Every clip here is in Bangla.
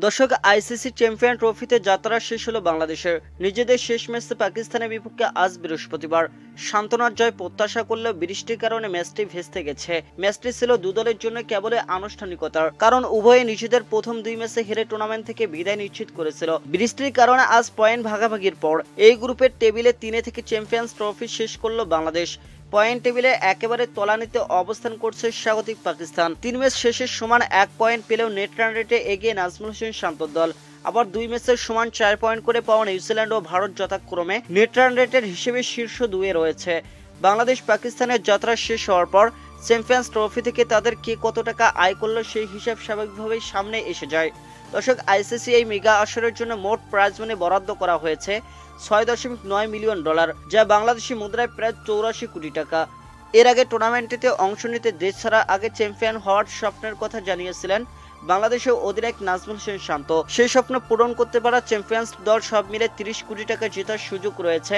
দর্শক, আইসিসি চ্যাম্পিয়ন ট্রফিতে যাত্রা শেষ হলো বাংলাদেশের। নিজেদের শেষ ম্যাচে পাকিস্তানের বিপক্ষে আজ বৃহস্পতিবার সান্ত্বনার জয় প্রত্যাশা করলেও বৃষ্টির কারণে ম্যাচটি ভেস্তে গেছে। ম্যাচটি ছিল দু দলের জন্য কেবলই আনুষ্ঠানিকতার, কারণ উভয়ে নিজেদের প্রথম দুই ম্যাচে হেরে টুর্নামেন্ট থেকে বিদায় নিশ্চিত করেছিল। বৃষ্টির কারণে আজ পয়েন্ট ভাগাভাগির পর এই গ্রুপের টেবিলে 3 থেকে চ্যাম্পিয়ন্স ট্রফি শেষ করলো বাংলাদেশ। পয়েন্ট টেবিলে একেবারে তলানিতে অবস্থান করছে স্বাগতিক পাকিস্তান। 3 ম্যাচ শেষে সমান 1 পয়েন্ট পেলেও নেট রান রেটে এগিয়ে নাজমুল হোসেন শান্তর দল। আবার 2 ম্যাচের সমান 4 পয়েন্ট করে পাওয়া নিউজিল্যান্ড ও ভারত যথাক্রমে নেট রান রেটের হিসেবে শীর্ষ 2-এ রয়েছে। বাংলাদেশ পাকিস্তানের যাত্রা শেষ হওয়ার পর চ্যাম্পিয়ন্স ট্রফি থেকে তাদের কে কত টাকা আয় করলো সেই হিসাব স্বাভাবিকভাবেই সামনে এসে যায়। দর্শক, আইসিসি এই মেগা আসরের জন্য মোট প্রাইজ মানি বরাদ্দ করা হয়েছে $6.9 মিলিয়ন, যা বাংলাদেশি মুদ্রায় প্রায় 84 কোটি টাকা। এর আগে টুর্নামেন্টটিতে অংশ নিতে দেশ ছাড়ার আগে চ্যাম্পিয়ন হওয়ার স্বপ্নের কথা জানিয়েছিলেন বাংলাদেশের অধিনায়ক নাজমুল হোসেন শান্ত। সেই স্বপ্ন পূরণ করতে পারা চ্যাম্পিয়ন্স দল সব মিলে 30 কোটি টাকা জেতার সুযোগ রয়েছে।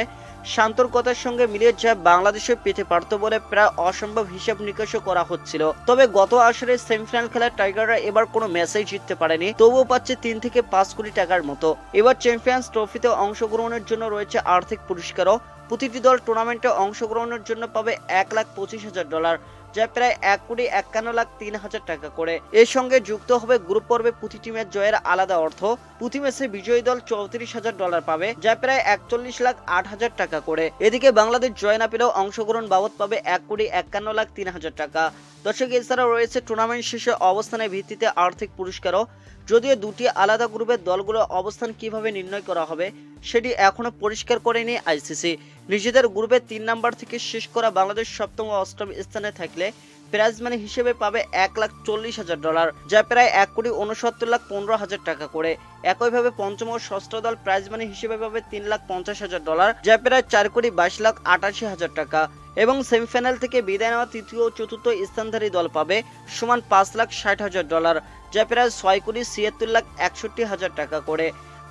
শান্তর কথার সঙ্গে মিলিয়ে যা বাংলাদেশে পেতে পারত বলে প্রায় অসম্ভব হিসাব নিকাশও করা হচ্ছিল। তবে গত আসরে সেমিফাইনাল খেলার টাইগাররা এবার কোনো ম্যাচেই জিততে পারেনি, তবুও পাচ্ছে 3 থেকে 5 কোটি টাকার মতো। এবার চ্যাম্পিয়ন্স ট্রফিতে অংশগ্রহণের জন্য রয়েছে আর্থিক পুরস্কারও। প্রতিটি দল টুর্নামেন্টে অংশগ্রহণের জন্য পাবে $1,25,000, যা প্রায় $1,51,03,000 টাকা করে। এর সঙ্গে যুক্ত হবে গ্রুপ পর্বে প্রতিটি ম্যাচ জয়ের আলাদা অর্থ। প্রতি ম্যাচে বিজয়ী দল $34,000 পাবে, যা প্রায় $41,08,000 টাকা করে। এদিকে বাংলাদেশ জয় না পেলেও অংশগ্রহণ বাবদ পাবে $1,51,03,000 টাকা। দর্শক, এছাড়াও রয়েছে টুর্নামেন্ট শেষে অবস্থানের ভিত্তিতে আর্থিক পুরস্কারও। যদিও দুটি আলাদা গ্রুপের দলগুলোর অবস্থান কিভাবে নির্ণয় করা হবে সেটি এখনো পরিষ্কার করেনি আইসিসি। নিজেদের গ্রুপে 3 নাম্বার থেকে শেষ করা বাংলাদেশ সপ্তম ও অষ্টম স্থানে থাকলে প্রাইজ মানি হিসেবে পাবে $1,40,000, যা প্রায় $1,69,15,000 টাকা করে। একইভাবে পঞ্চম ও ষষ্ঠ দল প্রাইজ মানি হিসেবে পাবে $3,50,000, যা প্রায় $4,22,88,000 টাকা। এবং সেমিফাইনাল থেকে বিদায় নেওয়া তৃতীয় ও চতুর্থ স্থানধারী দল পাবে সমান $5,60,000, যা প্রায় $6,76,61,000 টাকা করে।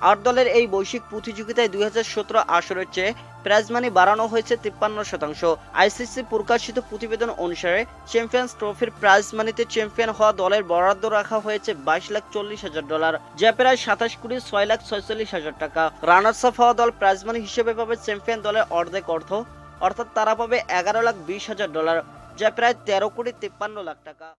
8 দলের এই বৈশ্বিক প্রতিযোগিতায় 2017 আসরের চেয়ে প্রাইজ মানি বাড়ানো হয়েছে 53%। আইসিসি প্রকাশিত প্রতিবেদন অনুসারে চ্যাম্পিয়ন্স ট্রফির প্রাইজ মানিতে চ্যাম্পিয়ন হওয়া দলের বরাদ্দ রাখা হয়েছে $22,40,000, যা প্রায় $27,06,46,000 টাকা। রানার্স আপ হওয়া দল প্রাইজ মানি হিসেবে পাবে চ্যাম্পিয়ন দলের অর্ধেক অর্থ, অর্থাৎ তারা পাবে $11,20,000, যা প্রায় $13,53,00,000 টাকা।